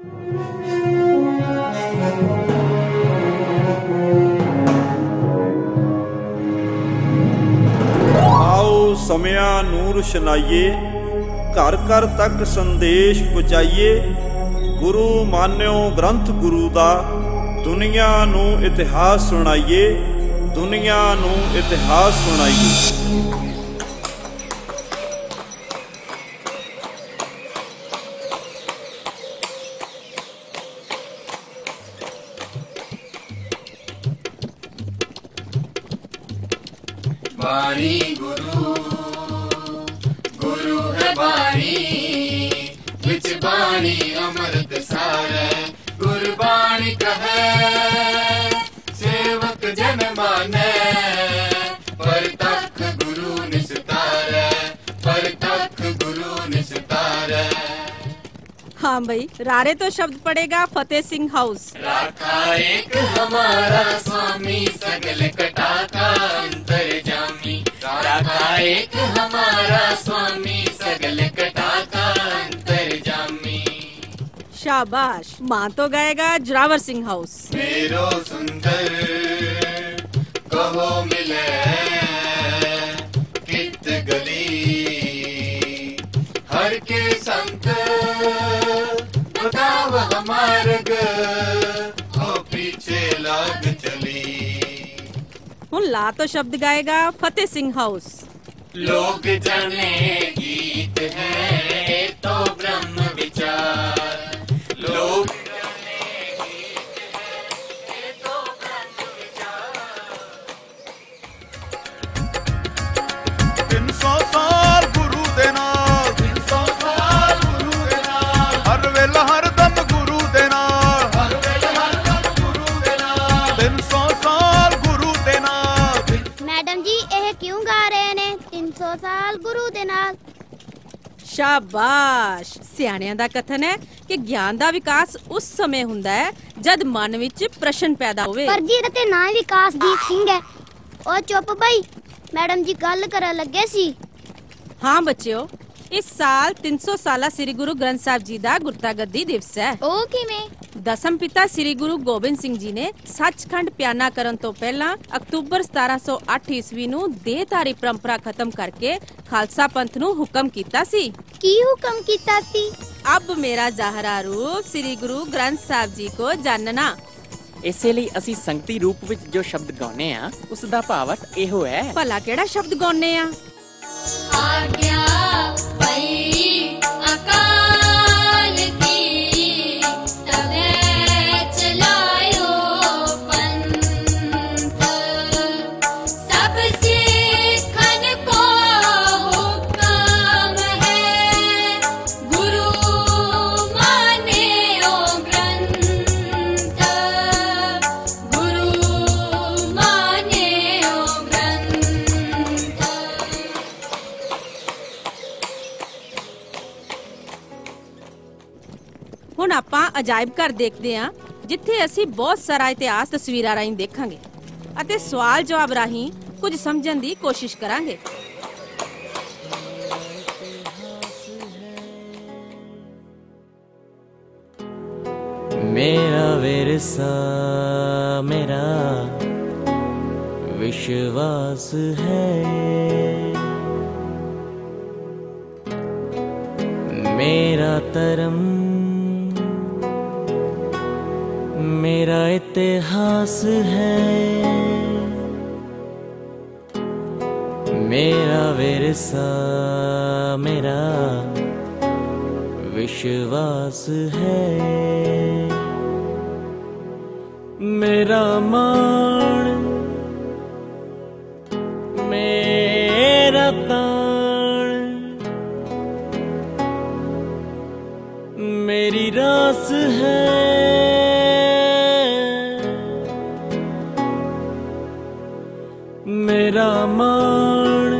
आओ समया नूर शनाइए, घर घर तक संदेश पहुँचाइए। गुरु मान्यो ग्रंथ गुरु दा, दुनिया नू इतिहास सुनाइए, दुनिया नू इतिहास सुनाइए। बाणी गुरु गुरु है बाणी, विच बाणी अमृत सारे। गुरबाणी कहे सेवक जन माने, परतख गुरु निस्तारे, परतख गुरु निस्तारे। हाँ भाई, रारे तो शब्द पड़ेगा फतेह सिंह हाउस। राखा एक हमारा स्वामी, सगल कटा का अंतर्जामी। राखा एक हमारा स्वामी, सगल कटा का अंतर्जामी। शाबाश। माँ तो गाएगा जोरावर सिंह हाउस। मेरो सुंदर कहो मिले कित गली, हर के संत बताव हमार्ग, हो पीछे लाग चली। हूँ ला तो शब्द गाएगा फतेह सिंह हाउस। लोग जाने गीत है तो ब्रह्म विचार, लोग जाने गीत है तो ब्रह्म विचार। 300 साल गुरु दे नाल, 300 साल गुरु दे नाल, हर वेला हर दम गुरु दे नाल, हर वेले हर दम गुरु दे नाल। 300 साल गुरु दे नाल। मैडम जी यह क्यों गा रहे ने 300 साल गुरु दे नाल? शाबाश। सियाणियां दा कथन है कि ज्ञान दा विकास उस समय हुंदा है जद मन विच प्रश्न पैदा होवे। पर जी रते ना ही विकासदीप सिंह है। ओ चुप भाई, मैडम जी गल करन लगे सी। हाँ बच्चों, इस साल 300 साला श्री गुरु ग्रंथ साहिब जी दा गुरता गद्दी दिवस है। ओ किवें? दसम पिता श्री गुरु गोबिंद सिंह जी ने सचखंड प्याना करन तो पहला अक्तूबर 1708 ईस्वी नू देहधारी परंपरा खत्म करके खालसा पंथ नू हुक्म कीता सी। की हुक्म कीता सी? अब मेरा ज़ाहरा रूप श्री गुरु ग्रंथ साहिब जी को जानना। इसे ਲਈ ਅਸੀਂ ਸੰਗਤੀ ਰੂਪ ਵਿੱਚ ਜੋ ਸ਼ਬਦ ਗਾਉਨੇ ਆ ਉਸ ਦਾ ਭਾਵ ਇਹੋ ਹੈ। भला केड़ा शब्द गौने आ? आज्ञा पई अकाल की, तबे चलायो पंथ। सब सिखन को हुक्म है, गुरु माने ओ ग्रंथ, गुरु माने ओ ग्रंथ। ਹੁਣ ਆਪਾਂ ਅਜਾਇਬ ਘਰ ਦੇਖਦੇ ਹਾਂ, ਜਿੱਥੇ ਅਸੀਂ ਬਹੁਤ ਸਾਰਾ ਇਤਿਹਾਸ ਤਸਵੀਰਾਂ ਰਾਹੀਂ ਦੇਖਾਂਗੇ ਅਤੇ ਸਵਾਲ ਜਵਾਬ ਰਾਹੀਂ ਕੁਝ ਸਮਝਣ ਦੀ ਕੋਸ਼ਿਸ਼ ਕਰਾਂਗੇ। मेरा विरसा मेरा विश्वास है, मेरा धर्म मेरा इतिहास है। मेरा विरसा मेरा विश्वास है, मेरा मान मेरा तान, मेरी रास है, मेरा मान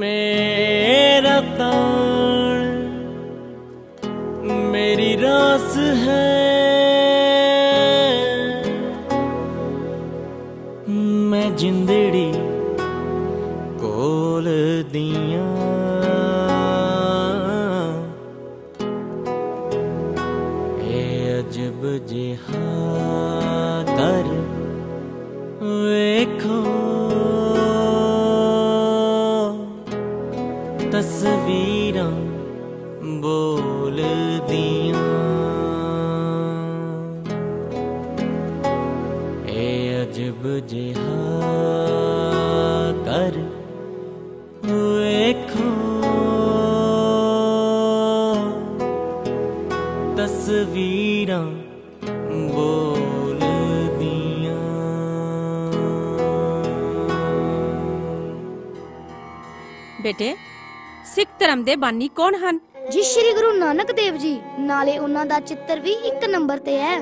मेरा तान, मेरी रास है। मैं जिंदड़ी कोल दियां ਵੇਖੋ ਤਸਵੀਰਾਂ ਬੋਲਦੀਆਂ ਇਹ ਅਜਬ ਜਿਹਾ ਕਰ ਵੇਖੋ ਤਸਵੀਰਾਂ ਬੋਲਦੀਆਂ। ਬੇਟੇ ਸਿੱਖ ਧਰਮ ਦੇ ਬਾਨੀ ਕੌਣ ਹਨ? ਜੀ ਸ਼੍ਰੀ ਗੁਰੂ ਨਾਨਕ ਦੇਵ ਜੀ, ਨਾਲੇ ਉਹਨਾਂ ਦਾ ਚਿੱਤਰ ਵੀ 1 ਨੰਬਰ ਤੇ ਹੈ।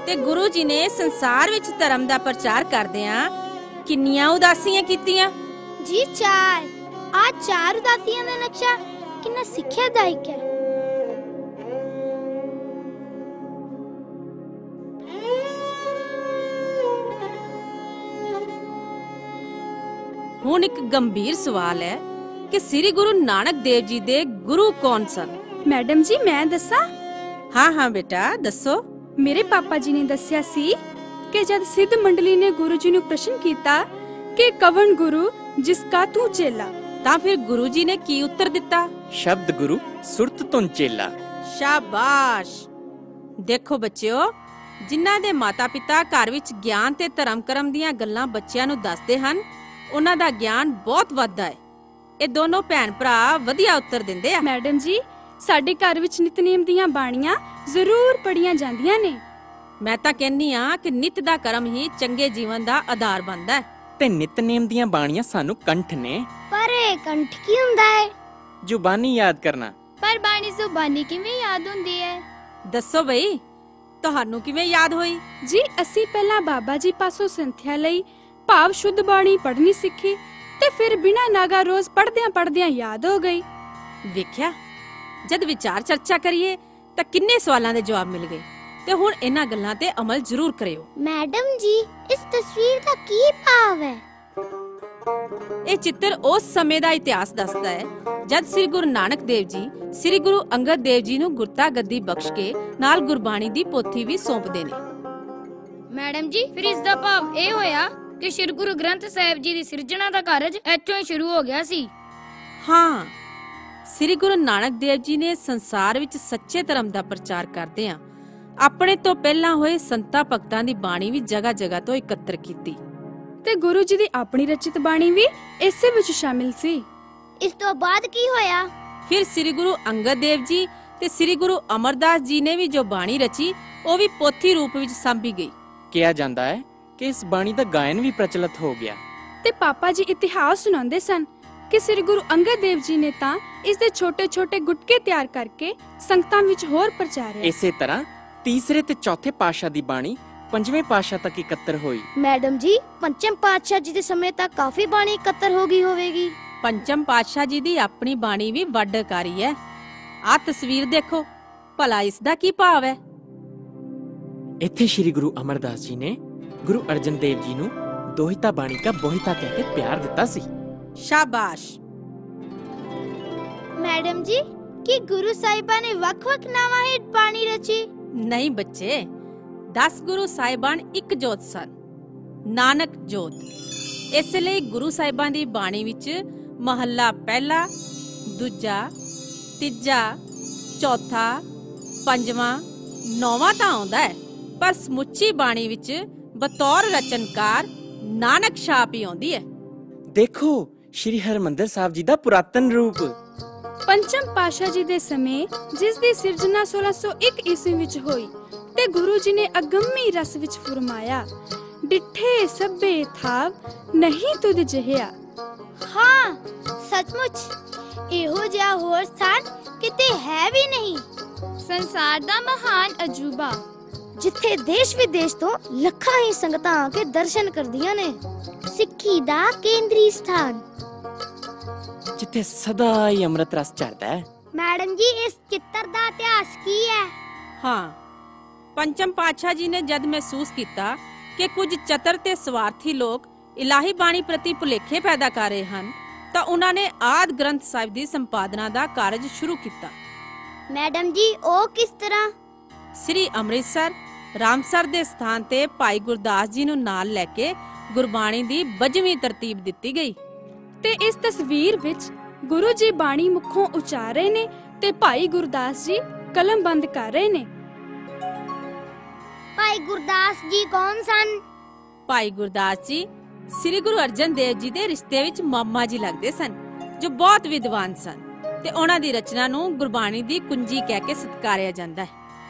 ਤੇ ਗੁਰੂ ਜੀ ਨੇ ਸੰਸਾਰ ਵਿੱਚ ਧਰਮ ਦਾ ਪ੍ਰਚਾਰ ਕਰਦਿਆਂ ਕਿੰਨੀਆਂ ਉਦਾਸੀਆਂ ਕੀਤੀਆਂ? ਜੀ 4 ਆ 4 ਉਦਾਸੀਆਂ ਦਾ ਨਕਸ਼ਾ ਕਿੰਨਾ ਸਿੱਖਿਆਦਾਇਕ ਹੈ। ਹੁਣ ਇੱਕ ਗੰਭੀਰ ਸਵਾਲ ਹੈ ਕਿ ਸ੍ਰੀ ਗੁਰੂ ਨਾਨਕ ਦੇਵ ਜੀ ਦੇ ਗੁਰੂ ਕੌਣ ਸਨ? ਮੈਡਮ ਜੀ ਮੈਂ ਦੱਸਾਂ? ਹਾਂ ਹਾਂ ਬੇਟਾ ਦੱਸੋ। ਮੇਰੇ ਪਾਪਾ ਜੀ ਨੇ ਦੱਸਿਆ ਸੀ ਕਿ ਜਦ ਸਿੱਧ ਮੰਡਲੀ ਨੇ ਗੁਰੂ ਜੀ ਨੂੰ ਪ੍ਰਸ਼ਨ ਕੀਤਾ ਕਿ ਕਵਣ ਗੁਰੂ ਜਿਸਕਾ ਤੂੰ ਚੇਲਾ, ਤਾਂ ਫਿਰ ਗੁਰੂ ਜੀ ਨੇ ਕੀ ਉੱਤਰ ਦਿੱਤਾ? ਸ਼ਬਦ ਗੁਰੂ ਸੁਰਤ ਤੁਨ ਚੇਲਾ। ਸ਼ਾਬਾਸ਼। ਦੇਖੋ ਬੱਚਿਓ, ਜਿਨ੍ਹਾਂ ਦੇ ਮਾਤਾ-ਪਿਤਾ ਘਰ ਵਿੱਚ ਗਿਆਨ ਤੇ ਧਰਮ ਕਰਮ ਦੀਆਂ ਗੱਲਾਂ ਬੱਚਿਆਂ ਨੂੰ ਦੱਸਦੇ ਹਨ, ਉਹਨਾਂ ਦਾ ਗਿਆਨ ਬਹੁਤ ਵੱਧਦਾ ਹੈ। ਇਹ ਦੋਨੋਂ ਭੈਣ ਭਰਾ ਵਧੀਆ ਉੱਤਰ ਦਿੰਦੇ ਆ। ਮੈਡਮ ਜੀ ਸਾਡੇ ਘਰ ਵਿੱਚ ਨਿਤਨੇਮ ਦੀਆਂ ਬਾਣੀਆਂ ਜ਼ਰੂਰ ਪੜੀਆਂ ਜਾਂਦੀਆਂ ਨੇ। ਮੈਂ ਤਾਂ ਕਹਿੰਨੀ ਆ ਕਿ ਨਿਤ ਦਾ ਕਰਮ ਹੀ ਚੰਗੇ ਜੀਵਨ ਦਾ ਆਧਾਰ ਬਣਦਾ ਹੈ। ਤੇ ਨਿਤਨੇਮ ਦੀਆਂ ਬਾਣੀਆਂ ਸਾਨੂੰ ਕੰਠ ਨੇ। ਪਰ ਇਹ ਕੰਠ ਕੀ ਹੁੰਦਾ ਹੈ? ਜ਼ੁਬਾਨੀ ਯਾਦ ਕਰਨਾ। ਪਰ ਬਾਣੀ ਜ਼ੁਬਾਨੀ ਕਿਵੇਂ ਯਾਦ ਹੁੰਦੀ ਹੈ? ਦੱਸੋ ਬਈ, ਤੁਹਾਨੂੰ ਕਿਵੇਂ ਯਾਦ ਹੋਈ? ਜੀ ਅਸੀਂ ਪਹਿਲਾਂ ਬਾਬਾ ਜੀ ਪਾਸੋਂ ਸੰਥਿਆ ਲਈ ਭਾਵ ਸ਼ੁੱਧ ਬਾਣੀ ਪੜ੍ਹਨੀ ਸਿੱਖੀ ਤੇ ਫਿਰ ਬਿਨਾਂ ਨਾਗਾ ਰੋਜ਼ ਪੜ੍ਹਦਿਆਂ ਯਾਦ ਹੋ ਗਈ। ਵੇਖਿਆ, ਜਦ ਵਿਚਾਰ ਚਰਚਾ ਕਰੀਏ ਤਾਂ ਕਿੰਨੇ ਸਵਾਲਾਂ ਦੇ ਜਵਾਬ ਮਿਲ ਗਏ। ਤੇ ਹੁਣ ਇਹਨਾਂ ਗੱਲਾਂ ਤੇ ਅਮਲ ਜ਼ਰੂਰ ਕਰਿਓ। ਮੈਡਮ ਜੀ ਇਸ ਤਸਵੀਰ ਦਾ ਕੀ ਭਾਵ ਹੈ? ਇਹ ਚਿੱਤਰ ਉਸ ਸਮੇਂ ਦਾ ਇਤਿਹਾਸ ਦੱਸਦਾ ਹੈ ਜਦ ਸ੍ਰੀ ਗੁਰੂ ਨਾਨਕ ਦੇਵ ਜੀ ਸ੍ਰੀ ਗੁਰੂ ਅੰਗਦ ਦੇਵ ਜੀ ਨੂੰ ਗੁਰਤਾ ਗੱਦੀ ਬਖਸ਼ ਕੇ ਨਾਲ ਗੁਰਬਾਣੀ ਦੀ ਪੋਥੀ ਵੀ ਸੌਂਪਦੇ ਨੇ। ਮੈਡਮ ਜੀ ਫਿਰ ਇਸ ਦਾ ਭਾਵ ਇਹ ਹੋਇਆ ਕਿ ਸ੍ਰੀ ਗੁਰੂ ਗ੍ਰੰਥ ਸਾਹਿਬ ਜੀ ਦੀ ਸਿਰਜਣਾ ਦਾ ਕਾਰਜ ਇੱਥੋਂ ਹੀ ਸ਼ੁਰੂ ਹੋ ਗਿਆ ਸੀ। ਹਾਂ, ਸ੍ਰੀ ਗੁਰੂ ਨਾਨਕ ਦੇਵ ਜੀ ਨੇ ਸੰਸਾਰ ਵਿੱਚ ਸੱਚੇ ਧਰਮ ਦਾ ਪ੍ਰਚਾਰ ਕਰਦਿਆਂ ਆਪਣੇ ਤੋਂ ਪਹਿਲਾਂ ਹੋਏ ਸੰਤਾਂ ਭਗਤਾਂ ਦੀ ਬਾਣੀ ਵੀ ਜਗ੍ਹਾ-ਜਗ੍ਹਾ ਤੋਂ ਇਕੱਤਰ ਕੀਤੀ। ਤੇ ਗੁਰੂ ਜੀ ਦੀ ਆਪਣੀ ਰਚਿਤ ਬਾਣੀ ਵੀ ਇਸੇ ਵਿੱਚ ਸ਼ਾਮਿਲ ਸੀ। ਇਸ ਤੋਂ ਬਾਅਦ ਕੀ ਹੋਇਆ? ਫਿਰ ਸ੍ਰੀ ਗੁਰੂ ਅੰਗਦ ਦੇਵ ਜੀ ਤੇ ਸ੍ਰੀ ਗੁਰੂ ਅਮਰਦਾਸ ਜੀ ਨੇ ਵੀ ਜੋ ਬਾਣੀ ਰਚੀ, ਉਹ ਵੀ ਪੋਥੀ ਰੂਪ ਵਿੱਚ ਸਾਂਭੀ ਗਈ। ਕਿਹਾ ਜਾਂਦਾ ਹੈ ਕਿ ਇਸ ਬਾਣੀ ਦਾ ਗਾਇਨ ਵੀ ਪ੍ਰਚਲਿਤ ਹੋ ਗਿਆ। ਤੇ ਪਾਪਾ ਜੀ ਇਤਿਹਾਸ ਸੁਣਾਉਂਦੇ ਸਨ ਕਿ ਸ੍ਰੀ ਗੁਰੂ ਅੰਗਦ ਦੇਵ ਜੀ ਨੇ ਤਾਂ ਇਸ ਦੇ ਛੋਟੇ-ਛੋਟੇ ਗੁਟਕੇ ਤਿਆਰ ਕਰਕੇ ਸੰਗਤਾਂ ਵਿੱਚ ਹੋਰ ਪ੍ਰਚਾਰਿਆ। ਇਸੇ ਤਰ੍ਹਾਂ ਤੀਸਰੇ ਤੇ ਚੌਥੇ ਪਾਤਸ਼ਾਹ ਦੀ ਬਾਣੀ ਪੰਜਵੇਂ ਪਾਤਸ਼ਾਹ ਤੱਕ ਇਕੱਤਰ ਹੋਈ। ਮੈਡਮ ਜੀ ਪੰਚਮ ਪਾਤਸ਼ਾਹ ਜੀ ਦੇ ਸਮੇਂ ਤੱਕ ਕਾਫੀ ਬਾਣੀ ਇਕੱਤਰ ਹੋ ਗਈ ਹੋਵੇਗੀ। ਪੰਚਮ ਪਾਤਸ਼ਾਹ ਜੀ ਦੀ ਆਪਣੀ ਬਾਣੀ ਵੀ ਵੱਡਕਾਰੀ ਹੈ। ਆਹ ਤਸਵੀਰ ਦੇਖੋ, ਭਲਾ ਇਸ ਦਾ ਕੀ ਭਾਵ ਹੈ? ਇੱਥੇ ਸ੍ਰੀ ਗੁਰੂ ਅਮਰਦਾਸ ਜੀ ਨੇ ਗੁਰੂ ਅਰਜਨ ਦੇਵ ਜੀ ਨੂੰ ਦੋਹਿਤਾ ਬਾਣੀ ਕਾ ਬੋਹਿਤਾ ਕਹਿ ਕੇ ਪਿਆਰ ਦਿੱਤਾ ਸੀ। ਸ਼ਾਬਾਸ਼। ਮੈਡਮ ਜੀ ਕੀ ਗੁਰੂ ਸਾਹਿਬਾਂ ਨੇ ਵੱਖ-ਵੱਖ ਨਾਵਾਂ ਹੇਠ ਬਾਣੀ ਰਚੀ? ਨਹੀਂ ਬੱਚੇ, 10 ਗੁਰੂ ਸਾਹਿਬਾਨ ਇੱਕ ਜੋਤ ਸਨ, ਨਾਨਕ ਜੋਤ। ਇਸ ਲਈ ਗੁਰੂ ਸਾਹਿਬਾਂ ਦੀ ਬਾਣੀ ਵਿੱਚ ਮਹੱਲਾ ਪਹਿਲਾ, ਦੂਜਾ, ਤੀਜਾ, ਚੌਥਾ, ਪੰਜਵਾਂ, ਨੌਵਾਂ ਤਾਂ ਆਉਂਦਾ ਹੈ, ਪਰ ਸਮੁੱਚੀ ਬਾਣੀ ਵਿੱਚ ਬਤੌਰ ਰਚਨਕਾਰ ਨਾਨਕ ਛਾਪ ਹੀ ਆਉਂਦੀ ਹੈ। ਦੇਖੋ ਸ਼੍ਰੀ ਹਰਮੰਦਰ ਸਾਹਿਬ ਜੀ ਦਾ ਪੁਰਾਤਨ ਰੂਪ। ਪੰਚਮ ਪਾਤਸ਼ਾਹ ਜੀ ਦੇ ਸਮੇਂ ਜਿਸ ਦੀ ਸਿਰਜਣਾ 1601 ਈਸਵੀ ਵਿੱਚ ਹੋਈ ਤੇ ਗੁਰੂ ਜੀ ਨੇ ਅਗੰਮੀ ਰਸ ਵਿੱਚ ਫਰਮਾਇਆ, ਡਿੱਠੇ ਸਭੇ ਥਾਵ ਨਹੀਂ ਤੁਧ ਜਿਹਾ। ਹਾਂ ਸੱਚਮੁੱਚ ਇਹੋ ਜਿਹਾ ਹੋਰ ਸਥਾਨ ਕਿਤੇ ਹੈ ਵੀ ਨਹੀਂ। ਸੰਸਾਰ ਦਾ ਮਹਾਨ ਅਜੂਬਾ ਜਿੱਥੇ ਦੇਸ਼ ਵਿਦੇਸ਼ ਤੋਂ ਲੱਖਾਂ ਹੀ ਸੰਗਤਾਂ ਆ ਕੇ ਦਰਸ਼ਨ ਕਰਦੀਆਂ ਨੇ। ਸਿੱਖੀ ਦਾ ਕੇਂਦਰੀ ਸਥਾਨ ਜਿੱਥੇ ਸਦਾ ਹੀ ਅੰਮ੍ਰਿਤ ਰਸ ਝਰਦਾ ਹੈ। ਮੈਡਮ ਜੀ ਇਸ ਚਿੱਤਰ ਦਾ ਇਤਿਹਾਸ ਕੀ ਹੈ? ਹਾਂ, ਪੰਚਮ ਪਾਤਸ਼ਾਹ ਜੀ ਨੇ ਜਦ ਮਹਿਸੂਸ ਕੀਤਾ ਕਿ ਕੁਝ ਚਤਰ ਤੇ ਸਵਾਰਥੀ ਲੋਕ ਇਲਾਹੀ ਬਾਣੀ ਪ੍ਰਤੀ ਭੁਲੇਖੇ ਪੈਦਾ ਕਰ ਰਹੇ ਹਨ, ਤਾਂ ਉਹਨਾਂ ਨੇ ਆਦਿ ਗ੍ਰੰਥ ਸਾਹਿਬ ਦੀ ਸੰਪਾਦਨਾ ਦਾ ਕਾਰਜ ਸ਼ੁਰੂ ਕੀਤਾ। ਮੈਡਮ ਜੀ ਉਹ ਕਿਸ ਤਰ੍ਹਾਂ? ਸ੍ਰੀ ਅੰਮ੍ਰਿਤਸਰ ਰਾਮਸਰ ਦੇ ਸਥਾਨ ਤੇ ਭਾਈ ਗੁਰਦਾਸ ਜੀ ਨੂੰ ਨਾਲ ਲੈ ਕੇ ਗੁਰਬਾਣੀ ਦੀ 22ਵੀਂ ਤਰਤੀਬ ਦਿੱਤੀ ਗਈ। ਤੇ ਇਸ ਤਸਵੀਰ ਵਿੱਚ ਗੁਰੂ ਜੀ ਬਾਣੀ ਮੁਖੋਂ ਉਚਾਰ ਰਹੇ ਨੇ ਤੇ ਭਾਈ ਗੁਰਦਾਸ ਜੀ ਕਲਮ ਬੰਦ ਕਰ ਰਹੇ ਨੇ। ਭਾਈ ਗੁਰਦਾਸ ਜੀ ਕੌਣ ਸਨ? ਭਾਈ ਗੁਰਦਾਸ ਜੀ ਸ੍ਰੀ ਗੁਰੂ ਅਰਜਨ ਦੇਵ ਜੀ ਦੇ ਰਿਸ਼ਤੇ ਵਿੱਚ ਮਾਮਾ ਜੀ ਲੱਗਦੇ ਸਨ, ਜੋ ਬਹੁਤ ਵਿਦਵਾਨ ਸਨ ਤੇ ਉਹਨਾਂ ਦੀ ਰਚਨਾ ਨੂੰ ਗੁਰਬਾਣੀ ਦੀ ਕੁੰਜੀ ਕਹਿ ਕੇ ਸਤਿਕਾਰਿਆ ਜਾਂਦਾ ਹੈ।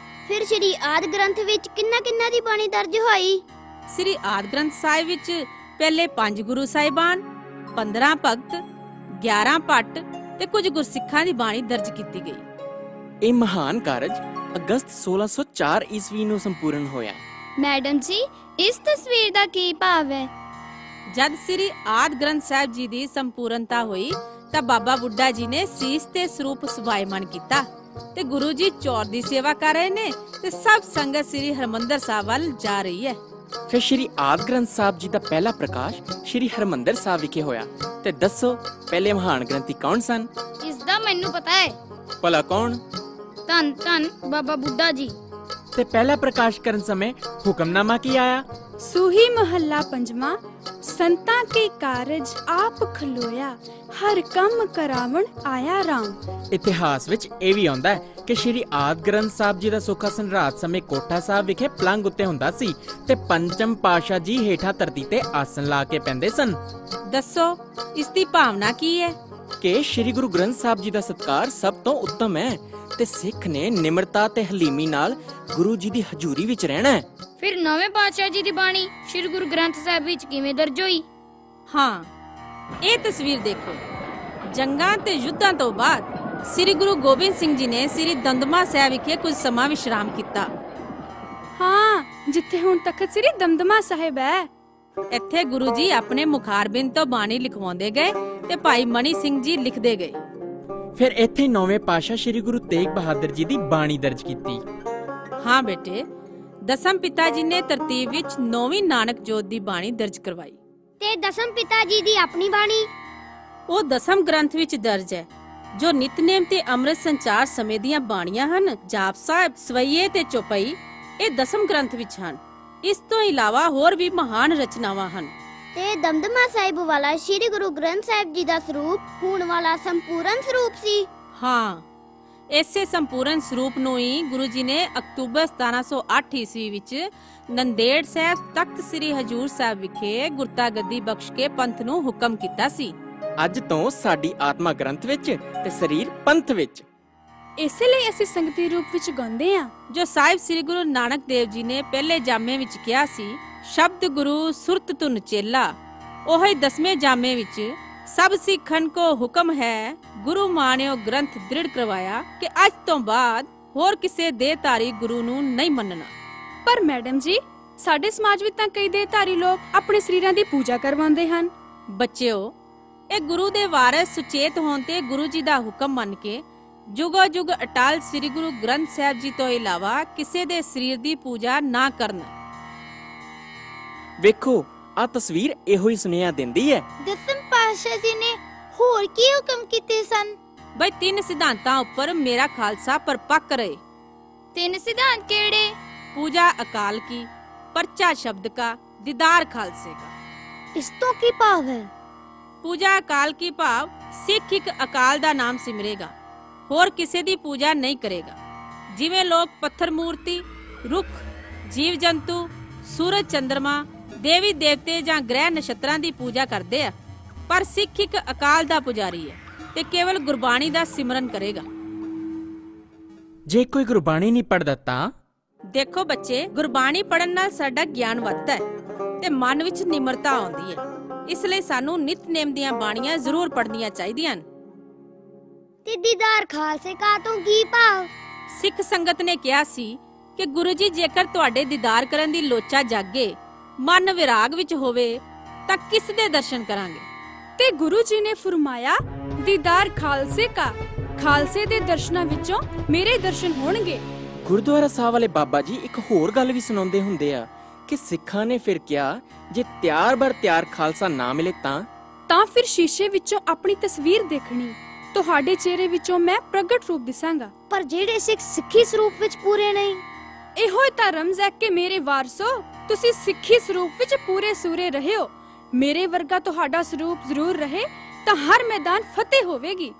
ਫਿਰ ਸ਼੍ਰੀ ਆਦਿ ਗ੍ਰੰਥ ਵਿੱਚ ਕਿੰਨਾ ਦੀ ਬਾਣੀ ਦਰਜ ਹੋਈ? ਸ੍ਰੀ ਆਦਿ ਗ੍ਰੰਥ ਸਾਹਿਬ ਵਿੱਚ ਪਹਿਲੇ 5 ਗੁਰੂ ਸਾਹਿਬਾਨ, 15 ਭਗਤ, 11 ਭੱਟ ਤੇ ਕੁਝ ਗੁਰਸਿੱਖਾਂ ਦੀ ਬਾਣੀ ਦਰਜ ਕੀਤੀ ਗਈ। ਇਹ ਮਹਾਨ ਕਾਰਜ ਅਗਸਤ 1604 ਈਸਵੀ ਨੂੰ ਸੰਪੂਰਨ ਹੋਇਆ। ਮੈਡਮ ਜੀ, ਇਸ ਤਸਵੀਰ ਦਾ ਕੀ ਭਾਵ ਹੈ? ਜਦ ਸ੍ਰੀ ਆਦਿ ਗ੍ਰੰਥ ਸਾਹਿਬ ਜੀ ਦੀ ਸੰਪੂਰਨਤਾ ਹੋਈ ਤਾਂ ਬਾਬਾ ਬੁੱਢਾ ਜੀ ਨੇ ਸੀਸ ਤੇ ਸਰੂਪ ਸੁਭਾਇਮਾਨ ਕੀਤਾ ਤੇ ਗੁਰੂ ਜੀ ਚੌਰ ਦੀ ਸੇਵਾ ਕਰ ਰਹੇ ਨੇ ਤੇ ਸਭ ਸੰਗਤ ਸ੍ਰੀ ਹਰਮੰਦਰ ਸਾਹਿਬ ਵੱਲ ਜਾ ਰਹੀ ਹੈ। ਫਿਰ ਸ਼੍ਰੀ ਆਦਿ ਗ੍ਰੰਥ ਸਾਹਿਬ ਜੀ ਦਾ ਪਹਿਲਾ ਪ੍ਰਕਾਸ਼ ਸ਼੍ਰੀ ਹਰਮੰਦਰ ਸਾਹਿਬ ਵਿਖੇ ਹੋਇਆ। ਤੇ ਦੱਸੋ ਪਹਿਲੇ ਮਹਾਨ ਗ੍ਰੰਥੀ ਕੌਣ ਸਨ? ਇਸ ਦਾ ਮੈਨੂੰ ਪਤਾ ਹੈ। ਭਲਾ ਕੌਣ? ਧੰਨ ਧੰਨ ਬਾਬਾ ਬੁੱਢਾ ਜੀ। ਤੇ ਪਹਿਲਾ ਪ੍ਰਕਾਸ਼ ਕਰਨ ਸਮੇਂ ਹੁਕਮਨਾਮਾ ਕੀ ਆਇਆ? ਸੂਹੀ ਮਹੱਲਾ ਪੰਜਵਾਂ, ਸੰਤਾਂ ਕੇ ਕਾਰਜ ਆਪ ਖਲੋਇਆ, ਹਰ ਕੰਮ ਕਰਾਵਣ ਆਇਆ ਰਾਮ। ਇਤਿਹਾਸ ਵਿੱਚ ਇਹ ਵੀ ਆਉਂਦਾ ਹੈ ਕਿ ਸ਼੍ਰੀ ਆਦਿ ਗ੍ਰੰਥ ਸਾਹਿਬ ਜੀ ਦਾ ਸੁਖਾਸਨ ਰਾਤ ਸਮੇਂ ਕੋਠਾ ਸਾਹਿਬ ਵਿਖੇ ਪਲੰਘ ਉੱਤੇ ਹੁੰਦਾ ਸੀ ਤੇ ਪੰਚਮ ਪਾਤਸ਼ਾਹ ਜੀ ਹੇਠਾਂ ਧਰਤੀ ਤੇ ਆਸਨ ਲਾ ਕੇ ਪੈਂਦੇ ਸਨ। ਦੱਸੋ ਇਸ ਦੀ ਭਾਵਨਾ ਕੀ ਹੈ? ਕਿ ਸ਼੍ਰੀ ਗੁਰੂ ਗ੍ਰੰਥ ਸਾਹਿਬ ਜੀ ਦਾ ਸਤਿਕਾਰ ਸਭ ਤੋਂ ਉੱਤਮ ਹੈ ਤੇ ਸਿੱਖ ਨੇ ਨਿਮਰਤਾ ਤੇ ਹਲੀਮੀ ਨਾਲ ਗੁਰੂ ਜੀ ਦੀ ਹਜ਼ੂਰੀ ਵਿੱਚ ਰਹਿਣਾ ਹੈ। ਫਿਰ ਨਵੇਂ ਪਾਤਸ਼ਾਹ ਜੀ ਦੀ ਬਾਣੀ ਸ੍ਰੀ ਗੁਰੂ ਗ੍ਰੰਥ ਸਾਹਿਬ ਵਿੱਚ ਕਿਵੇਂ ਦਰਜ ਹੋਈ? ਹਾਂ, ਇਹ ਤਸਵੀਰ ਦੇਖੋ। ਜੰਗਾਂ ਤੇ ਯੁੱਧਾਂ ਤੋਂ ਬਾਅਦ ਸ੍ਰੀ ਗੁਰੂ ਗੋਬਿੰਦ ਸਿੰਘ ਜੀ ਨੇ ਸ੍ਰੀ ਦਮਦਮਾ ਸਾਹਿਬ ਵਿਖੇ ਕੁਝ ਸਮਾਂ ਵਿਸ਼ਰਾਮ ਕੀਤਾ। ਹਾਂ, ਜਿੱਥੇ ਹੁਣ ਤਖਤ ਸ੍ਰੀ ਦਮਦਮਾ ਸਾਹਿਬ ਹੈ। ਇੱਥੇ ਗੁਰੂ ਜੀ ਆਪਣੇ ਮੁਖਾਰਬਿੰਦ ਤੋਂ ਬਾਣੀ ਲਿਖਵਾਉਂਦੇ ਗਏ ਤੇ ਭਾਈ ਮਣੀ ਸਿੰਘ ਜੀ ਲਿਖਦੇ ਗਏ। ਫਿਰ ਇੱਥੇ ਨੌਵੇਂ ਪਾਤਸ਼ਾਹ ਸ਼੍ਰੀ ਗੁਰੂ ਤੇਗ ਬਹਾਦਰ ਜੀ ਦੀ ਬਾਣੀ ਦਰਜ ਕੀਤੀ। ਹਾਂ ਬੇਟੇ, ਦਸਮ ਪਿਤਾ ਜੀ ਨੇ ਤਰਤੀਬ ਵਿੱਚ 9ਵੀਂ ਨਾਨਕ ਜੋਤ ਦੀ ਬਾਣੀ ਦਰਜ ਕਰਵਾਈ। ਤੇ ਦਸਮ ਪਿਤਾ ਜੀ ਦੀ ਆਪਣੀ ਬਾਣੀ? ਉਹ ਦਸਮ ਗ੍ਰੰਥ ਵਿੱਚ ਦਰਜ ਹੈ, ਜੋ ਨਿਤਨੇਮ ਤੇ ਅੰਮ੍ਰਿਤ ਸੰਚਾਰ ਸਮੇਂ ਦੀਆਂ ਬਾਣੀਆਂ ਹਨ। ਜਾਪ ਸਾਹਿਬ, ਸਵਈਏ ਤੇ ਚੌਪਈ ਇਹ ਦਸਮ ਗ੍ਰੰਥ ਵਿੱਚ ਹਨ। ਇਸ ਤੋਂ ਇਲਾਵਾ ਹੋਰ ਵੀ ਮਹਾਨ ਰਚਨਾਵਾਂ ਹਨ। ਤੇ ਦਮਦਮਾ ਸਾਹਿਬ ਵਾਲਾ ਸ੍ਰੀ ਗੁਰੂ ਗ੍ਰੰਥ ਸਾਹਿਬ ਜੀ ਦਾ ਸਰੂਪ ਹੁਣ ਵਾਲਾ ਸੰਪੂਰਨ ਸਰੂਪ ਸੀ? ਹਾਂ, ਇਸੇ ਸੰਪੂਰਨ ਸਰੂਪ ਨੂੰ ਹੀ ਗੁਰੂ ਜੀ ਨੇ ਅਕਤੂਬਰ 1708 ਈਸਵੀ ਵਿੱਚ ਨੰਦੇੜ ਸਾਹਿਬ ਤਖਤ ਸ੍ਰੀ ਹਜੂਰ ਸਾਹਿਬ ਵਿਖੇ ਗੁਰਤਾ ਗੱਦੀ ਬਖਸ਼ ਕੇ ਪੰਥ ਨੂੰ ਹੁਕਮ ਕੀਤਾ ਸੀ। ਅੱਜ ਤੋਂ ਸਾਡੀ ਆਤਮਾ ਗ੍ਰੰਥ ਵਿੱਚ ਤੇ ਸਰੀਰ ਪੰਥ ਵਿੱਚ। ਇਸੇ ਲਈ ਅਸੀਂ ਸੰਗਤੀ ਰੂਪ ਵਿੱਚ ਗਾਉਂਦੇ ਹਾਂ। ਜੋ ਸਾਹਿਬ ਸ੍ਰੀ ਗੁਰੂ ਨਾਨਕ ਦੇਵ ਜੀ ਨੇ ਪਹਿਲੇ ਜਾਮੇ ਵਿੱਚ ਕਿਹਾ ਸੀ, ਸ਼ਬਦ ਗੁਰੂ ਸੁਰਤ ਧੁਨ ਚੇਲਾ, ਉਹੀ 10ਵੇਂ ਜਾਮੇ ਵਿੱਚ ਸਭ ਸਿੱਖਣ ਕੋ ਹੁਕਮ ਹੈ, ਗੁਰੂ ਮਾਨਿਓ ਗ੍ਰੰਥ ਦ੍ਰਿੜ ਕਰਵਾਇਆ ਕਿ ਅੱਜ ਤੋਂ ਬਾਅਦ ਹੋਰ ਕਿਸੇ ਦੇਹਧਾਰੀ ਗੁਰੂ ਨੂੰ ਨਹੀਂ ਮੰਨਣਾ। ਪਰ ਮੈਡਮ ਜੀ, ਸਾਡੇ ਸਮਾਜ ਵਿੱਚ ਤਾਂ ਕਈ ਦੇਹਧਾਰੀ ਲੋਕ ਆਪਣੇ ਸਰੀਰਾਂ ਦੀ ਪੂਜਾ ਕਰਵਾਉਂਦੇ ਹਨ। ਬੱਚਿਓ, ਇਹ ਗੁਰੂ ਦੇ ਵਾਰਿਸ ਸੁਚੇਤ ਹੋਣ ਤੇ ਗੁਰੂ ਜੀ ਦਾ ਹੁਕਮ ਮੰਨ ਕੇ ਜੁਗੋ ਜੁਗ ਅਟਲ ਸ੍ਰੀ ਗੁਰੂ ਗ੍ਰੰਥ ਸਾਹਿਬ ਜੀ ਤੋਂ ਇਲਾਵਾ ਕਿਸੇ ਦੇ ਸਰੀਰ ਦੀ ਪੂਜਾ ਨਾ ਕਰਨ। ਵੇਖੋ, ਆ ਤਸਵੀਰ ਇਹੋ ਹੀ ਸੁਨੇਹਾ ਦਿੰਦੀ ਹੈ। ਦਸਮ ਪਾਤਸ਼ਾਹ ਜੀ ਨੇ ਹੋਰ ਕੀ ਹੁਕਮ ਕੀਤੇ ਸਨ? ਬਈ 3 ਸਿਧਾਂਤਾਂ ਉੱਪਰ ਮੇਰਾ ਖਾਲਸਾ ਪਰਪੱਕ ਰਹੇ। 3 ਸਿਧਾਂਤ ਕਿਹੜੇ? पूजा अकाल की, पर्चा शब्द का, दीदार खालसे का। इस तो की भाव है? पूजा अकाल की भाव सिख एक अकाल दा नाम सिमरेगा, होर किसे दी पूजा नहीं करेगा। जिवें लोग पत्थर मूर्ति, रुख, जीव जंतु, सूरज चंद्रमा, देवी देवते जां ग्रह नक्षत्रां दी पूजा करदे आ, पर सिख एक अकाल दा पुजारी है ते केवल गुरबाणी दा सिमरन करेगा। जे कोई गुरबाणी नहीं पढ़दा तां? देखो बच्चे, गुरबाणी पढ़न नाल साडा ज्ञान वधदा है ते मन विच निमरता आउंदी है। इसलिए सानू नितनेम दीयां बाणीਆਂ ਜ਼ਰੂਰ ਪੜ੍ਹਨੀਆਂ ਚਾਹੀਦੀਆਂ। ਤੇ ਦੀਦਾਰ ਖਾਲਸੇ ਕਾ ਤੋਂ ਕੀ ਭਾਵ? ਸਿੱਖ ਸੰਗਤ ਨੇ ਕਿਹਾ ਸੀ ਕਿ ਗੁਰੂ ਜੀ ਜੇਕਰ ਤੁਹਾਡੇ ਦੀਦਾਰ ਕਰਨ ਦੀ ਲੋਚਾ ਜਾਗੇ, ਮਨ ਵਿਰਾਗ ਵਿੱਚ ਹੋਵੇ ਤਾਂ ਕਿਸ ਦੇ ਦਰਸ਼ਨ ਕਰਾਂਗੇ? ਤੇ ਗੁਰੂ ਜੀ ਨੇ ਫਰਮਾਇਆ, ਦੀਦਾਰ ਖਾਲਸੇ ਕਾ, ਖਾਲਸੇ ਦੇ ਦਰਸ਼ਨਾਂ ਵਿੱਚੋਂ ਮੇਰੇ ਦਰਸ਼ਨ ਹੋਣਗੇ। ਗੁਰਦੁਆਰਾ ਸਾਹਿਬ ਵਾਲੇ ਬਾਬਾ ਜੀ ਇੱਕ ਹੋਰ ਗੱਲ ਵੀ ਸੁਣਾਉਂਦੇ ਹੁੰਦੇ ਆ ਕਿ ਸਿੱਖਾਂ ਨੇ ਫਿਰ ਕਿਹਾ, ਜੇ ਤਿਆਰ ਬਰ ਤਿਆਰ ਖਾਲਸਾ ਨਾ ਮਿਲੇ ਤਾਂ ਫਿਰ ਸ਼ੀਸ਼ੇ ਵਿੱਚੋਂ ਆਪਣੀ ਤਸਵੀਰ ਦੇਖਣੀ, ਤੁਹਾਡੇ ਚਿਹਰੇ ਵਿੱਚੋਂ ਮੈਂ ਪ੍ਰਗਟ ਰੂਪ ਦਿਸਾਂਗਾ। ਪਰ ਜਿਹੜੇ ਸਿੱਖ ਸਿੱਖੀ ਸਰੂਪ ਵਿੱਚ ਪੂਰੇ ਨਹੀਂ, ਇਹੋ ਹੀ ਤਾਂ ਰਮਜ਼ ਹੈ ਕਿ ਮੇਰੇ ਵਾਰਸੋ ਤੁਸੀਂ ਸਿੱਖੀ ਸਰੂਪ ਵਿੱਚ ਪੂਰੇ ਸੂਰੇ ਰਹਿਓ। ਮੇਰੇ ਵਰਗਾ ਤੁਹਾਡਾ ਸਰੂਪ ਜ਼ਰੂਰ ਰਹੇ ਤਾਂ ਹਰ ਮੈਦਾਨ ਫਤਿਹ ਹੋਵੇਗੀ।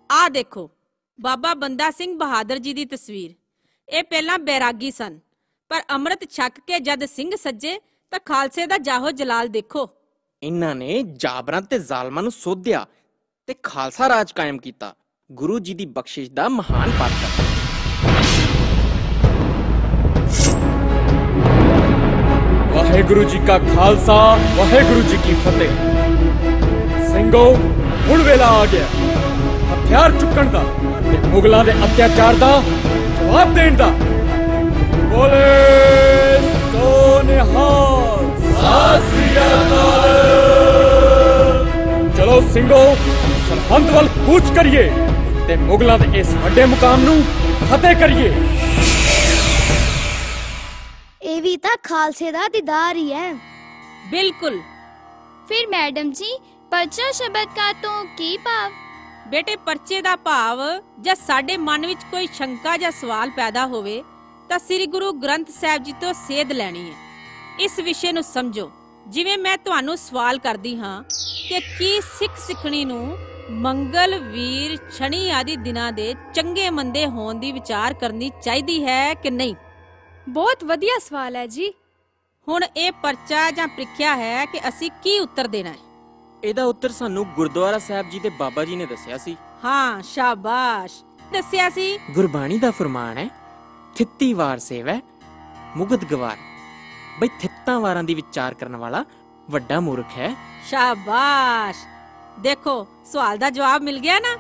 ਆ ਦੇਖੋ ਬਾਬਾ ਬੰਦਾ ਸਿੰਘ ਬਹਾਦਰ ਜੀ ਦੀ ਤਸਵੀਰ। ਇਹ ਪਹਿਲਾਂ ਬੈਰਾਗੀ ਸਨ, ਪਰ ਅੰਮ੍ਰਿਤ ਛਕ ਕੇ ਜਦ ਸਿੰਘ ਸੱਜੇ ਤਾਂ ਖਾਲਸੇ ਦਾ ਜਾਹੋ ਜਲਾਲ ਦੇਖੋ। ਇਹਨਾਂ ਨੇ ਜਾਬਰਾਂ ਤੇ ਜ਼ਾਲਮਾਂ ਨੂੰ ਸੋਧਿਆ ਤੇ ਖਾਲਸਾ ਰਾਜ ਕਾਇਮ ਕੀਤਾ। ਗੁਰੂ ਜੀ ਦੀ ਬਖਸ਼ਿਸ਼ ਦਾ ਮਹਾਨ ਪਾਤਰ। ਵਾਹਿਗੁਰੂ ਜੀ ਕਾ ਖਾਲਸਾ, ਵਾਹਿਗੁਰੂ ਜੀ ਕੀ ਫਤਿਹ। ਸਿੰਘੋ, ਹੁਣ ਵੇਲਾ ਆ ਗਿਆ ਹਥਿਆਰ ਚੁੱਕਣ ਦਾ ਤੇ ਮੁਗਲਾਂ ਦੇ ਅਤਿਆਚਾਰ ਦਾ ਜਵਾਬ ਦੇਣ ਦਾ। ਬੋਲੇ ਸੋ ਨਿਹਾਲ, ਸਤਿ ਸ੍ਰੀ ਅਕਾਲ। ਚਲੋ ਸਿੰਘੋ, ਸਰਹੰਦ ਵੱਲ ਕੂਚ ਕਰੀਏ ਤੇ ਮੁਗਲਾਂ ਦੇ ਇਸ ਵੱਡੇ ਮੁਕਾਮ ਨੂੰ ਫਤਿਹ ਕਰੀਏ। ਇਹ ਵੀ ਤਾਂ ਖਾਲਸੇ ਦਾ ਦੀਦਾਰ ਹੀ ਹੈ। ਬਿਲਕੁਲ। ਫਿਰ ਮੈਡਮ ਜੀ ਪਰਚਾ ਸ਼ਬਦ ਕਾ ਤੋਂ ਕੀ ਭਾਵ? ਬੇਟੇ ਪਰਚੇ ਦਾ ਭਾਵ ਜਦ ਸਾਡੇ ਮਨ ਵਿੱਚ ਕੋਈ ਸ਼ੰਕਾ ਜਾਂ ਸਵਾਲ ਪੈਦਾ ਹੋਵੇ ਤਾਂ ਸ੍ਰੀ ਗੁਰੂ ਗ੍ਰੰਥ ਸਾਹਿਬ ਜੀ ਤੋਂ ਸੇਧ ਲੈਣੀ ਹੈ। ਇਸ ਵਿਸ਼ੇ ਨੂੰ ਸਮਝੋ। ਜਿਵੇਂ ਮੈਂ ਤੁਹਾਨੂੰ ਸਵਾਲ ਕਰਦੀ ਹਾਂ ਕਿ ਕੀ ਸਿੱਖ ਸਿੱਖਣੀ ਨੂੰ ਮੰਗਲ, ਵੀਰ, ਸ਼ਨੀ ਆਦਿ ਦਿਨਾਂ ਦੇ ਚੰਗੇ ਮੰਦੇ ਹੋਣ ਦੀ ਵਿਚਾਰ ਕਰਨੀ ਚਾਹੀਦੀ ਹੈ ਕਿ ਨਹੀਂ? ਬਹੁਤ ਵਧੀਆ ਸਵਾਲ ਹੈ ਜੀ। ਹੁਣ ਇਹ ਪਰਚਾ ਜਾਂ ਪ੍ਰੀਖਿਆ ਹੈ ਕਿ ਅਸੀਂ ਕੀ ਉੱਤਰ ਦੇਣਾ ਹੈ। ਇਹਦਾ ਉੱਤਰ ਸਾਨੂੰ ਗੁਰਦੁਆਰਾ ਸਾਹਿਬ ਜੀ ਦੇ ਬਾਬਾ ਜੀ ਨੇ ਦੱਸਿਆ ਸੀ। ਹਾਂ, ਸ਼ਾਬਾਸ਼, ਦੱਸਿਆ ਸੀ। ਗੁਰਬਾਣੀ ਦਾ ਫਰਮਾਨ ਹੈ, ਥਿੱਤੀ ਵਾਰ ਸੇਵੈ ਮੁਗਧ ਗਵਾਰ। ਬਈ ਥਿੱਤਾਂ ਵਾਰਾਂ ਦੀ ਵਿਚਾਰ ਕਰਨ ਵਾਲਾ ਵੱਡਾ ਮੂਰਖ ਹੈ। ਸ਼ਾਬਾਸ਼। ਦੇਖੋ ਸਵਾਲ ਦਾ ਜਵਾਬ ਮਿਲ ਗਿਆ ਨਾ।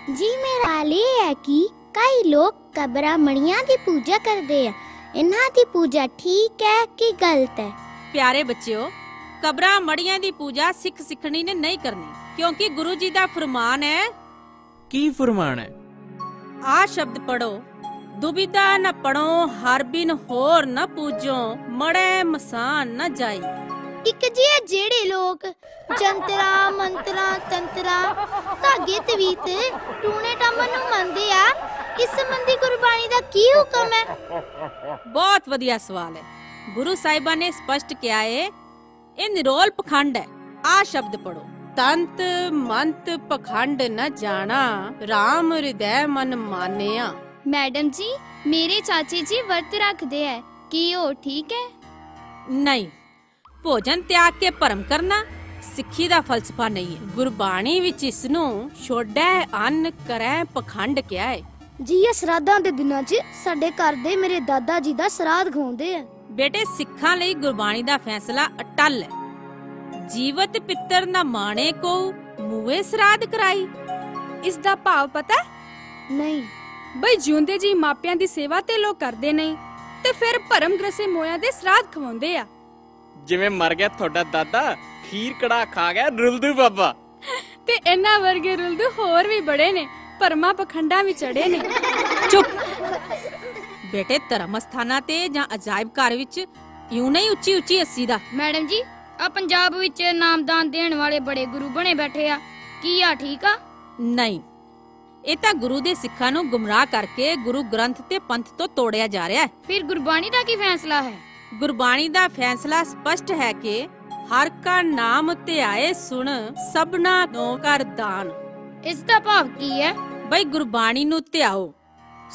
ਜੀ ਮੇਰਾ ਹਾਲ ਇਹ ਹੈ ਕਿ ਕਈ ਲੋਕ ਕਬਰਾਂ ਮੜੀਆਂ ਦੀ ਪੂਜਾ ਕਰਦੇ ਆ। ਇਹਨਾਂ ਦੀ ਪੂਜਾ ਠੀਕ ਹੈ ਕਿ ਗਲਤ ਹੈ? ਪਿਆਰੇ ਬੱਚਿਓ, ਕਬਰਾਂ ਮੜੀਆਂ ਦੀ ਪੂਜਾ ਸਿੱਖ ਸਿੱਖਣੀ ਨੇ ਨਹੀਂ ਕਰਨੀ, ਕਿਉਂਕਿ ਗੁਰੂ ਜੀ ਦਾ ਫਰਮਾਨ ਹੈ। ਕੀ ਫਰਮਾਨ ਹੈ? ਆ ਸ਼ਬਦ ਪੜੋ, ਦੁਬਿਧਾ ਨ ਪੜੋ, ਹਰ ਬਿਨ ਹੋਰ ਨ ਪੂਜੋ, ਮੜੇ ਮਸਾਨ ਨ ਜਾਈ। ਇੱਕ ਜੀ ਜਿਹੜੇ ਲੋਕ ਜੰਤਰਾ ਮੰਤਰਾ ਤੰਤਰਾ ਧਾਗੇ ਤਵੀਤ ਟੂਣੇ ਟਾਮਨ ਨੂੰ ਮੰਨਦੇ ਆ, ਇਸ ਸੰਬੰਧੀ ਗੁਰਬਾਣੀ ਦਾ ਕੀ ਹੁਕਮ ਹੈ? ਬਹੁਤ ਵਧੀਆ ਸਵਾਲ ਹੈ। ਗੁਰੂ ਸਾਹਿਬਾਨ ਨੇ ਸਪਸ਼ਟ ਕਿਹਾ ਹੈ, ਇਹ ਨਿਰੋਲ ਪਖੰਡ ਹੈ। ਆ ਸ਼ਬਦ ਪੜੋ, ਤੰਤ ਮੰਤ ਪਖੰਡ ਨ ਜਾਣਾ, ਰਾਮ ਹਿਰਦੈ ਮਨ ਮਾਨਿਆ। ਮੈਡਮ ਜੀ ਮੇਰੇ ਚਾਚੀ ਜੀ ਵਰਤ ਰੱਖਦੇ ਹੈ, ਕੀ ਉਹ ਠੀਕ ਹੈ? ਨਹੀਂ, ਭੋਜਨ ਤਿਆਗ ਕੇ ਭਰਮ ਕਰਨਾ ਸਿੱਖੀ ਦਾ ਫਲਸਫਾ ਨਹੀਂ ਹੈ। ਗੁਰਬਾਣੀ ਵਿੱਚ ਇਸ ਨੂੰ ਛੋੜੈ ਅੰਨ ਕਰੈ ਪਖੰਡ ਕਿਹਾ ਹੈ। ਜੀ ਇਹ ਸਰਾਧਾਂ ਦੇ ਦਿਨਾਂ 'ਚ ਸਾਡੇ ਘਰ ਦੇ ਮੇਰੇ ਦਾਦਾ ਜੀ ਦਾ ਸਰਾਧ ਖਾਉਂਦੇ ਆ। ਬੇਟੇ ਸਿੱਖਾਂ ਲਈ ਗੁਰਬਾਣੀ ਦਾ ਫੈਸਲਾ ਅਟਲ ਹੈ। ਜੀਵਤ ਪਿੱਤਰ ਨਾ ਮਾਣੇ ਕੋ ਮੂਏ ਸਰਾਧ ਕਰਾਈ। ਇਸ ਦਾ ਭਾਵ ਪਤਾ? ਨਹੀਂ ਬਈ ਜਿਉਂਦੇ ਜੀ ਮਾਪਿਆਂ ਦੀ ਸੇਵਾ ਤੇ ਲੋਕ ਕਰਦੇ ਨਹੀਂ ਤੇ ਫਿਰ ਭਰਮ ਗ੍ਰਸੇ ਮੋਇਆਂ ਦੇ ਸਰਾਧ ਖਵਾਉਂਦੇ ਆ। ਜਿਵੇਂ ਮਰ ਗਿਆ ਤੁਹਾਡਾ ਦਾਦਾ, ਖੀਰ ਕੜਾ ਖਾ ਗਿਆ ਰੁਲਦੂ ਬਾਬਾ। ਤੇ ਇਹਨਾਂ ਵਰਗੇ ਰੁਲਦੂ ਹੋਰ ਵੀ ਬੜੇ ਨੇ, ਭਰਮਾ ਪਖੰਡਾਂ ਵਿੱਚ ਅੜੇ ਨੇ। ਚੁੱਪ ਬੇਟੇ, ਧਰਮ ਸਥਾਨਾਂ ਤੇ ਜਾਂ ਅਜਾਇਬ ਘਰ ਵਿੱਚ ਇਉਂ ਨਹੀਂ ਉੱਚੀ ਉੱਚੀ ਹੱਸੀ ਦਾ। ਮੈਡਮ ਜੀ ਆ ਪੰਜਾਬ ਵਿੱਚ ਨਾਮਦਾਨ ਦੇਣ ਵਾਲੇ ਬੜੇ ਗੁਰੂ ਬਣੇ ਬੈਠੇ ਆ, ਕੀ ਆ ਠੀਕ ਆ? ਨਹੀਂ, ਇਹ ਤਾਂ ਗੁਰੂ ਦੇ ਸਿੱਖਾਂ ਨੂੰ ਗੁੰਮਰਾਹ ਕਰਕੇ ਗੁਰੂ ਗ੍ਰੰਥ ਤੇ ਪੰਥ ਤੋਂ ਤੋੜਿਆ ਜਾ ਰਿਹਾ ਹੈ। ਫਿਰ ਗੁਰਬਾਣੀ ਦਾ ਕੀ ਫੈਸਲਾ ਹੈ? ਗੁਰਬਾਣੀ ਦਾ ਫੈਸਲਾ ਸਪਸ਼ਟ ਹੈ ਕਿ ਹਰ ਕਾ ਨਾਮ ਧਿਆਏ ਸੁਣ, ਸਭਨਾ ਨੋ ਕਰ ਦਾਨ। ਇਸ ਦਾ ਭਾਵ ਕੀ ਹੈ? ਬਈ ਗੁਰਬਾਣੀ ਨੂੰ ਧਿਆਓ,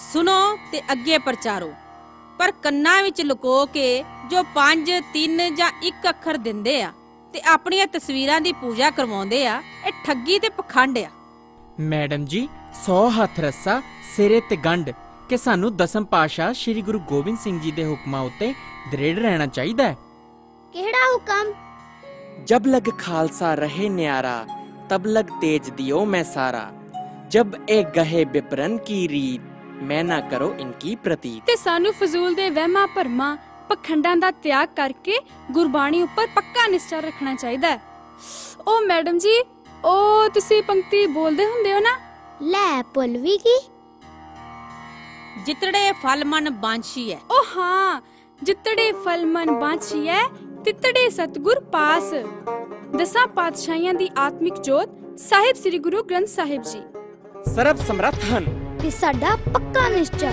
ਸੁਣੋ ਤੇ ਅੱਗੇ ਪ੍ਰਚਾਰੋ, ਪਰ ਕੰਨਾਂ ਵਿੱਚ ਲੁਕੋ ਕੇ ਜੋ 5, 3 ਜਾਂ 1 ਅੱਖਰ ਦਿੰਦੇ ਆ ਤੇ ਆਪਣੀਆਂ ਤਸਵੀਰਾਂ ਦੀ ਪੂਜਾ ਕਰਵਾਉਂਦੇ ਆ, ਇਹ ਠੱਗੀ ਤੇ ਪਖੰਡ ਆ। ਮੈਡਮ ਜੀ 100 ਹੱਥ ਰੱਸਾ ਸਿਰੇ ਤੇ ਗੰਢ ਕਿ ਸਾਨੂੰ ਦਸਮ ਪਾਤਸ਼ਾਹ ਸ੍ਰੀ ਗੁਰੂ ਗੋਬਿੰਦ ਸਿੰਘ ਜੀ ਦੇ ਹੁਕਮਾਂ ਉੱਤੇ ਦ੍ਰਿੜ ਰਹਿਣਾ ਚਾਹੀਦਾ ਹੈ। ਕਿਹੜਾ ਹੁਕਮ? ਜਬ ਲਗ ਖਾਲਸਾ ਰਹੇ ਨਿਆਰਾ, ਤਬ ਲਗ ਤੇਜ ਦਿਓ ਮੈਂ ਸਾਰਾ, ਜਬ ਇਹ ਗਹੇ ਬਿਪਰਨ ਕੀ ਰੀਤ, ਮੈਂ ਨਾ ਕਰੋ ਇਨਕੀ ਪ੍ਰਤੀਤ। ਤੇ ਸਾਨੂੰ ਫਜ਼ੂਲ ਦੇ ਵਹਿਮਾਂ ਭਰਮਾਂ ਪਖੰਡਾਂ ਦਾ ਤਿਆਗ ਕਰਕੇ ਗੁਰਬਾਣੀ ਉੱਪਰ ਪੱਕਾ ਨਿਸ਼ਚਾ ਰੱਖਣਾ ਚਾਹੀਦਾ ਹੈ। ਉਹ ਮੈਡਮ ਜੀ, ਉਹ ਤੁਸੀਂ ਪੰਕਤੀ ਬੋਲਦੇ ਹੁੰਦੇ ਹੋ ਨਾ? ਲੈ ਭੁੱਲ ਵੀ ਗਈ। ਜਿਤੜੇ ਫਲ ਮਨ ਬਾਂਛੀ ਹੈ। ਉਹ ਹਾਂ, ਜਿਤੜੇ ਫਲ ਮਨ ਬਾਂਛੀ ਹੈ, ਤਿਤੜੇ ਸਤਿਗੁਰ ਪਾਸ। ਦਸਾਂ ਪਾਤਸ਼ਾਹੀਆਂ ਦੀ ਆਤਮਿਕ ਜੋਤ ਸਾਹਿਬ ਸ੍ਰੀ ਗੁਰੂ ਗ੍ਰੰਥ ਸਾਹਿਬ ਜੀ ਸਰਬ ਸਮਰੱਥ ਹਨ ਤੇ ਸਾਡਾ ਪੱਕਾ ਨਿਸ਼ਚਾ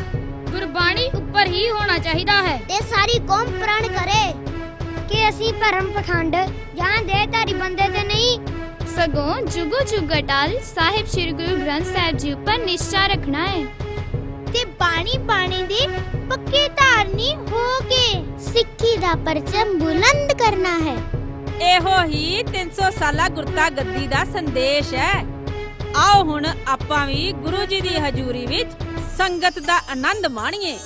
ਗੁਰਬਾਣੀ ਉੱਪਰ ਹੀ ਹੋਣਾ ਚਾਹੀਦਾ ਹੈ ਤੇ ਸਾਰੀ ਕੌਮ ਪ੍ਰਣ ਕਰੇ ਕਿ ਅਸੀਂ ਭਰਮ ਪਖੰਡ ਜਾਂ ਦੇਹਧਾਰੀ ਬੰਦੇ ਤੇ ਨਹੀਂ ਸਗੋਂ ਜੁਗੋ ਜੁਗ ਅਟਲ ਸਾਹਿਬ ਸ੍ਰੀ ਗੁਰੂ ਗ੍ਰੰਥ ਸਾਹਿਬ ਜੀ ਉੱਪਰ ਨਿਸ਼ਚਾ ਰੱਖਣਾ ਹੈ ਤੇ ਬਾਣੀ ਦੇ ਪੱਕੇ ਧਾਰਨੀ ਹੋ ਕੇ ਸਿੱਖੀ ਦਾ ਪਰਚਮ ਬੁਲੰਦ ਕਰਨਾ ਹੈ। ਇਹੋ ਹੀ 300 ਸਾਲਾ ਗੁਰਤਾ ਗੱਦੀ ਦਾ ਸੰਦੇਸ਼ ਹੈ। ਆਓ ਹੁਣ ਆਪਾਂ ਵੀ ਗੁਰੂ ਜੀ ਦੀ ਹਜ਼ੂਰੀ ਵਿੱਚ ਸੰਗਤ ਦਾ ਆਨੰਦ ਮਾਣੀਏ।